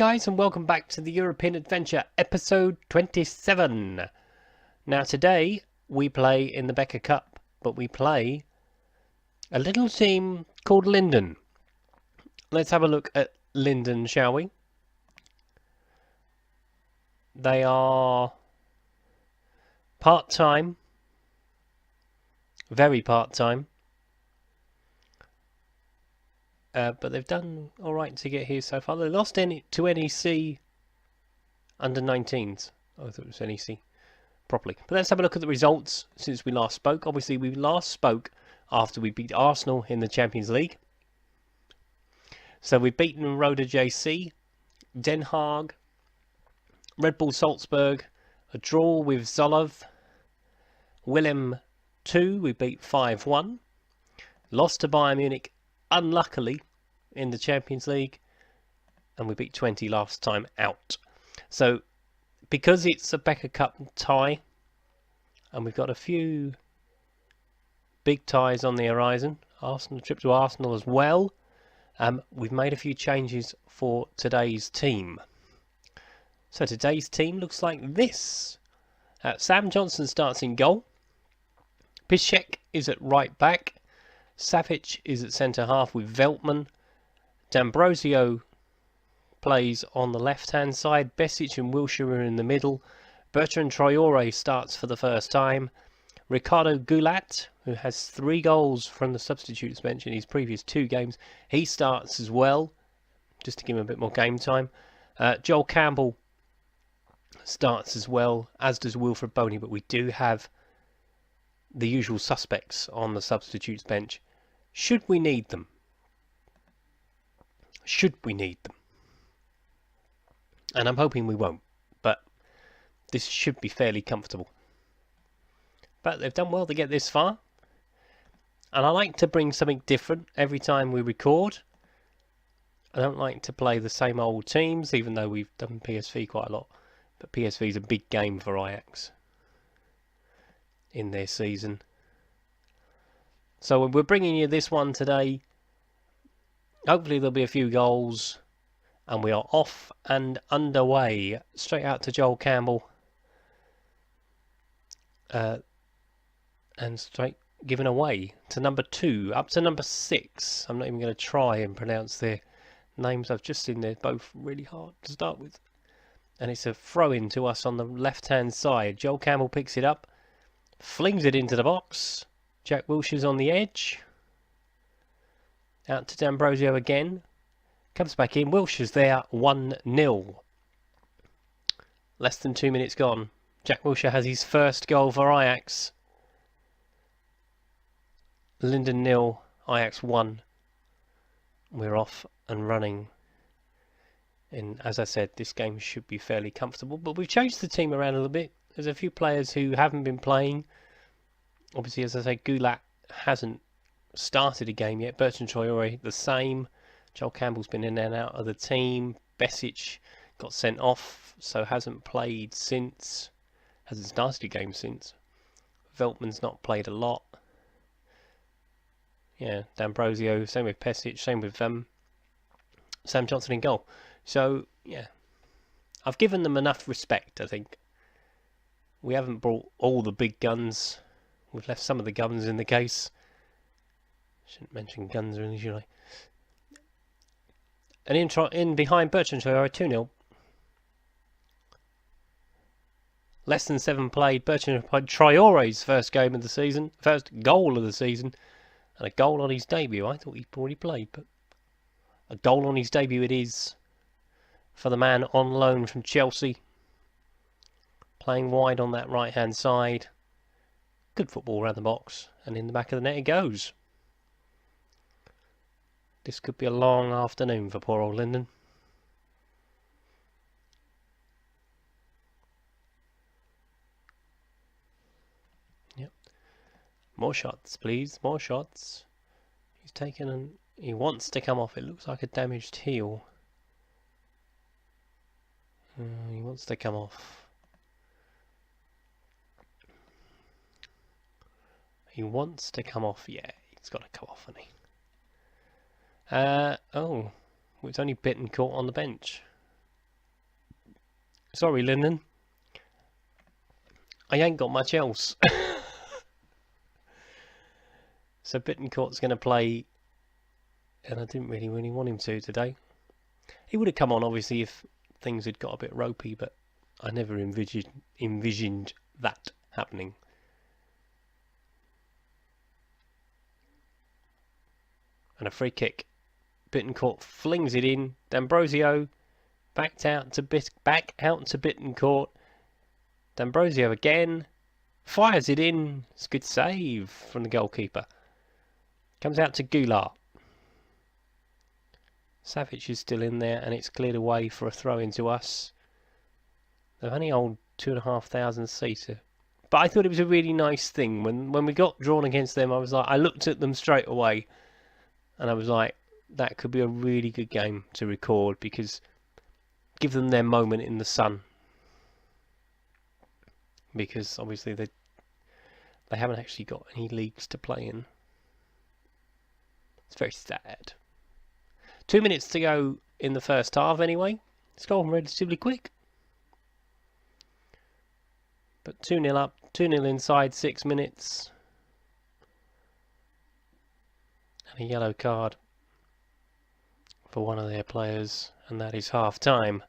Guys, and welcome back to the European Adventure, episode 27. Now today we play in the Becker Cup, but we play a little team called Lienden. Let's have a look at Lienden, shall we? They are part-time, very part-time, but they've done alright to get here so far. They lost to NEC under 19s. I thought it was NEC properly. But let's have a look at the results since we last spoke. Obviously, we last spoke after we beat Arsenal in the Champions League. So we've beaten Roda JC, Den Haag, Red Bull Salzburg, a draw with Zolov, Willem 2, we beat 5-1, lost to Bayern Munich, unluckily, in the Champions League, and we beat 20 last time out. So, because it's a Becker Cup tie, and we've got a few big ties on the horizon, Arsenal, trip to Arsenal as well, we've made a few changes for today's team. So today's team looks like this. Sam Johnson starts in goal. Piszczek is at right back. Savic is at centre half with Veltman. D'Ambrosio plays on the left hand side. Besic and Wilshere are in the middle. Bertrand Traore starts for the first time. Ricardo Goliath, who has 3 goals from the substitutes bench in his previous 2 games, he starts as well, just to give him a bit more game time. Joel Campbell starts as well, as does Wilfred Boney, but we do have the usual suspects on the substitutes bench. Should we need them? Should we need them? And I'm hoping we won't, but this should be fairly comfortable. But they've done well to get this far. And I like to bring something different every time we record. I don't like to play the same old teams, even though we've done PSV quite a lot. But PSV is a big game for Ajax in their season. So we're bringing you this one today. Hopefully there'll be a few goals. And we are off and underway. Straight out to Joel Campbell. And straight given away to number 2, up to number 6. I'm not even going to try and pronounce their names. I've just seen they're both really hard to start with. And it's a throw-in to us on the left-hand side. Joel Campbell picks it up, flings it into the box. Jack Wilshere's on the edge. Out to D'Ambrosio again. Comes back in. Wilshere's there, 1-0. Less than 2 minutes gone. Jack Wilshere has his first goal for Ajax. Linden 0, Ajax 1. We're off and running. And as I said, this game should be fairly comfortable. But we've changed the team around a little bit. There's a few players who haven't been playing. Obviously, as I say, Goliath hasn't started a game yet. Bertrand Traore, the same. Joel Campbell's been in and out of the team. Besic got sent off, so hasn't played since. Hasn't started a game since. Veltman's not played a lot. Yeah, D'Ambrosio, same with Pesic, same with Sam Johnson in goal. So, yeah, I've given them enough respect, I think. We haven't brought all the big guns. We've left some of the guns in the case. Shouldn't mention guns really, should I? And in behind Bertrand Traore, 2-0. Less than 7 played. Bertrand Traore's first game of the season, first goal of the season. And a goal on his debut. I thought he'd already played, but a goal on his debut it is for the man on loan from Chelsea. Playing wide on that right-hand side. Good football around the box. And in the back of the net it goes. This could be a long afternoon for poor old Linden. Yep. More shots, please. More shots. He's taken and he wants to come off. It looks like a damaged heel. He wants to come off. He wants to come off. Yeah, he's got to come off, hasn't he? Oh, it's only Bittencourt on the bench. Sorry, Linden. I ain't got much else. So Bittencourt's going to play, and I didn't really want him to today. He would have come on, obviously, if things had got a bit ropey, but I never envisioned that happening. And a free kick. Bittencourt flings it in. D'Ambrosio back out to Bittencourt. D'Ambrosio again. Fires it in. It's a good save from the goalkeeper. Comes out to Goliath. Savic is still in there, and it's cleared away for a throw into us. They've only hold 2,500 seater. But I thought it was a really nice thing. When we got drawn against them, I looked at them straight away, and I was like, that could be a really good game to record, because give them their moment in the sun. Because obviously they haven't actually got any leagues to play in. It's very sad. 2 minutes to go in the first half anyway. It's gone relatively quick. But 2-0 up, 2-0 inside 6 minutes. And a yellow card for one of their players, and that is half time.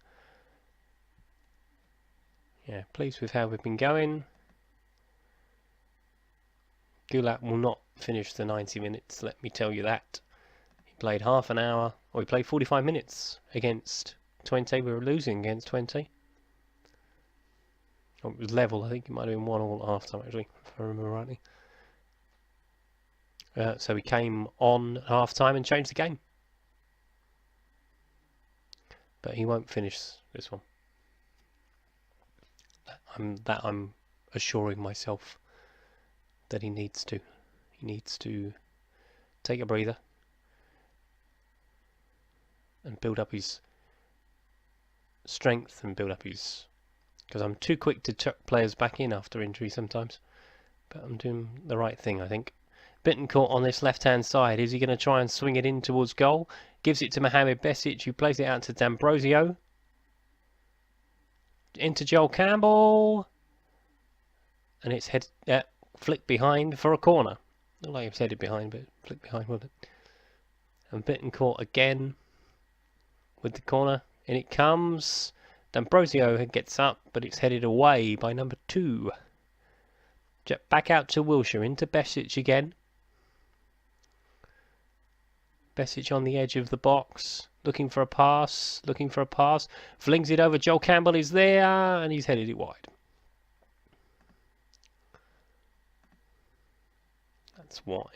Yeah, pleased with how we've been going. Goliath will not finish the 90 minutes, let me tell you that. He played half an hour, or he played 45 minutes against 20. We were losing against 20. Oh, it was level, I think it might have been 1-1 at half time actually, if I remember rightly. So we came on at half time and changed the game. But he won't finish this one. I'm assuring myself that he needs to. He needs to take a breather and build up his strength and build up his... Because I'm too quick to chuck players back in after injury sometimes. But I'm doing the right thing, I think. Bittencourt on this left-hand side. Is he going to try and swing it in towards goal? Gives it to Mohamed Besic, who plays it out to D'Ambrosio. Into Joel Campbell. And it's flicked behind for a corner. Not like it was headed behind, but flicked behind, wasn't it? And Bittencourt again with the corner. In it comes. D'Ambrosio gets up, but it's headed away by number 2. Back out to Wilshere, into Besic again. Besic on the edge of the box, looking for a pass, flings it over. Joel Campbell is there, and he's headed it wide. That's why.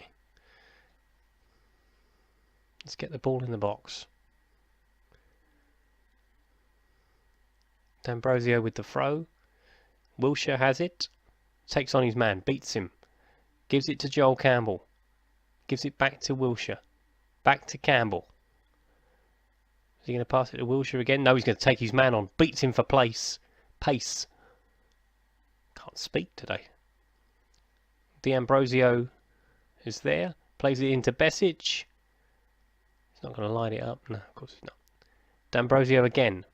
Let's get the ball in the box. D'Ambrosio with the throw. Wilshere has it. Takes on his man. Beats him. Gives it to Joel Campbell. Gives it back to Wilshere. Back to Campbell. Is he going to pass it to Wilshere again? No, he's going to take his man on. Beats him for pace. Can't speak today. D'Ambrosio is there. Plays it into Besic. He's not going to line it up. No, of course he's not. D'Ambrosio again.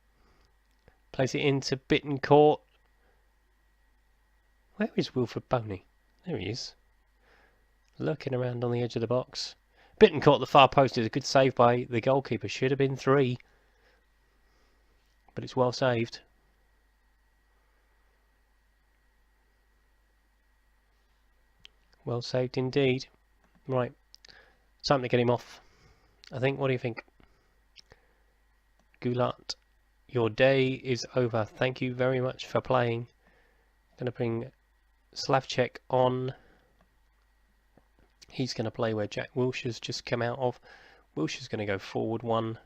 Plays it into Bittencourt. Where is Wilfred Boney? There he is. Lurking around on the edge of the box. Bittencourt at the far post is a good save by the goalkeeper. Should have been 3. But it's well saved. Well saved indeed. Right. Time to get him off. I think. What do you think? Goliath, your day is over. Thank you very much for playing. Going to bring Slavček on. He's going to play where Jack Wilshere's just come out of. Wilshere's going to go forward 1.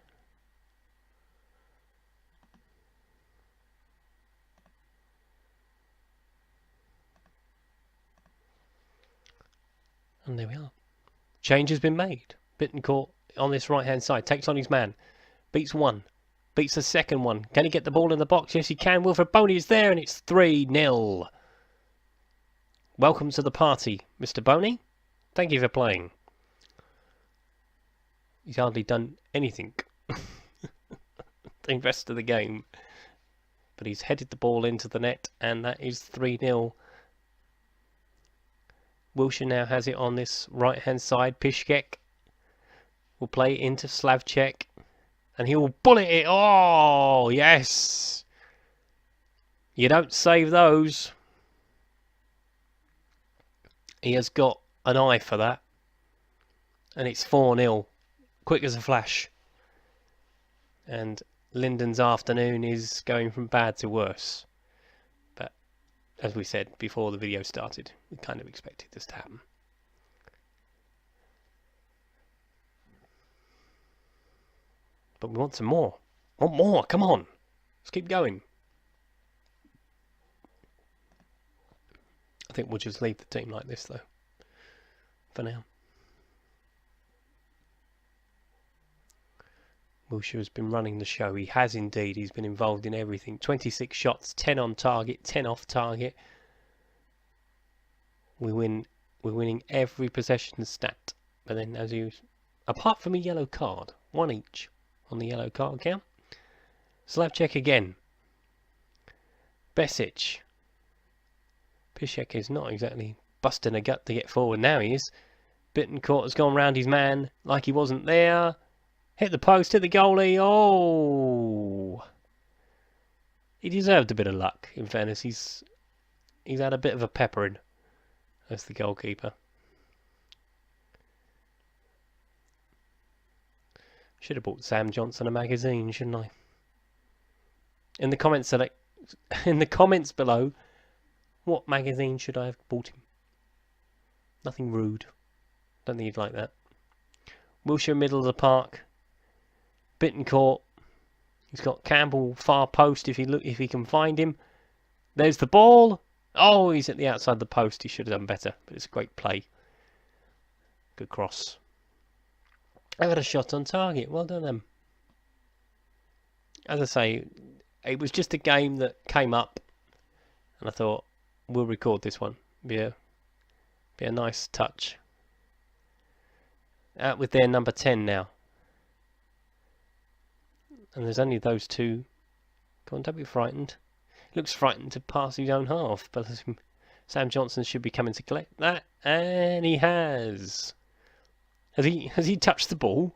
And there we are. Change has been made. Bittencourt on this right-hand side. Takes on his man. Beats 1. Beats the second one. Can he get the ball in the box? Yes, he can. Wilfred Boney is there, and it's 3-0. Welcome to the party, Mr. Boney. Thank you for playing. He's hardly done anything the rest of the game. but he's headed the ball into the net, and that is 3-0. Wilshere now has it on this right-hand side. Piszczek will play it into Slavček, and he will bullet it. Oh, yes! You don't save those. He has got an eye for that. And it's 4-0. Quick as a flash. And Lienden's afternoon is going from bad to worse. But as we said before the video started, we kind of expected this to happen. But we want some more. Want more, come on. Let's keep going. I think we'll just leave the team like this though, for now. Wilshere has been running the show. He has indeed. He's been involved in everything. 26 shots, 10 on target, 10 off target. We're winning every possession stat. But then, as you, apart from a yellow card, one each on the yellow card count. Slavček again. Besic. Piszczek is not exactly busting a gut to get forward. Now he is. Bittencourt has gone round his man like he wasn't there. Hit the post, hit the goalie. Oh! He deserved a bit of luck, in fairness. He's had a bit of a peppering as the goalkeeper. Should have bought Sam Johnson a magazine, shouldn't I? In the comments below, what magazine should I have bought him? Nothing rude. Don't think he'd like that. Wilshere middle of the park. Bittencourt. He's got Campbell far post if he can find him. There's the ball. Oh, he's at the outside of the post. He should have done better, but it's a great play. Good cross. I got a shot on target. Well done them. As I say, it was just a game that came up, and I thought we'll record this one. Be a nice touch. Out with their number 10 now. And there's only those two. Come on, don't be frightened. Looks frightened to pass his own half, but Sam Johnson should be coming to collect that, and he has. Has he touched the ball?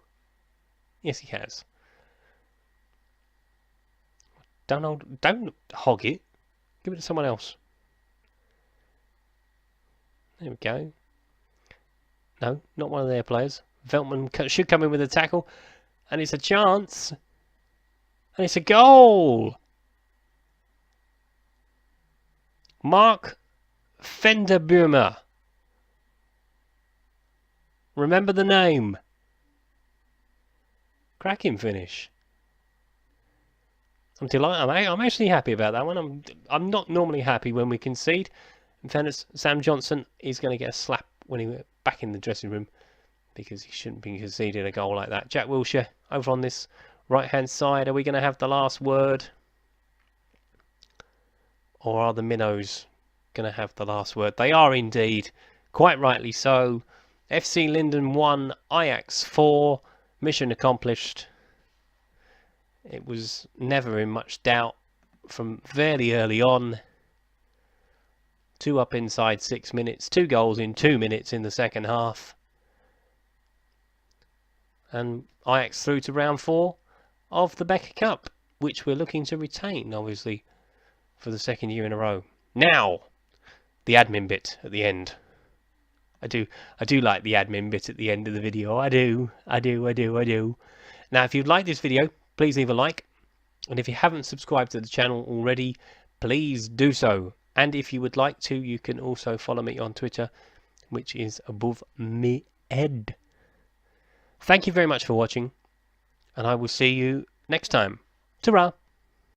Yes, he has. Don't hog it. Give it to someone else. There we go. No, not one of their players. Veltman should come in with a tackle, and it's a chance. And it's a goal! Mark Fenderburmer. Remember the name. Cracking finish. I'm delighted. I'm actually happy about that one. I'm not normally happy when we concede. In fairness, Sam Johnson is going to get a slap when he went back in the dressing room, because he shouldn't be conceding a goal like that. Jack Wilshere over on this right-hand side. Are we going to have the last word? Or are the minnows going to have the last word? They are indeed. Quite rightly so. FC Lienden 1, Ajax 4. Mission accomplished. It was never in much doubt from fairly early on. 2 up inside 6 minutes. 2 goals in 2 minutes in the second half. And Ajax through to round 4 of the Becker Cup, which we're looking to retain, obviously, for the second year in a row. Now, the admin bit at the end. I do like the admin bit at the end of the video. I do. Now, if you'd like this video, please leave a like. And if you haven't subscribed to the channel already, please do so. And if you would like to, you can also follow me on Twitter, which is above me head. Thank you very much for watching, and I will see you next time. Ta-ra!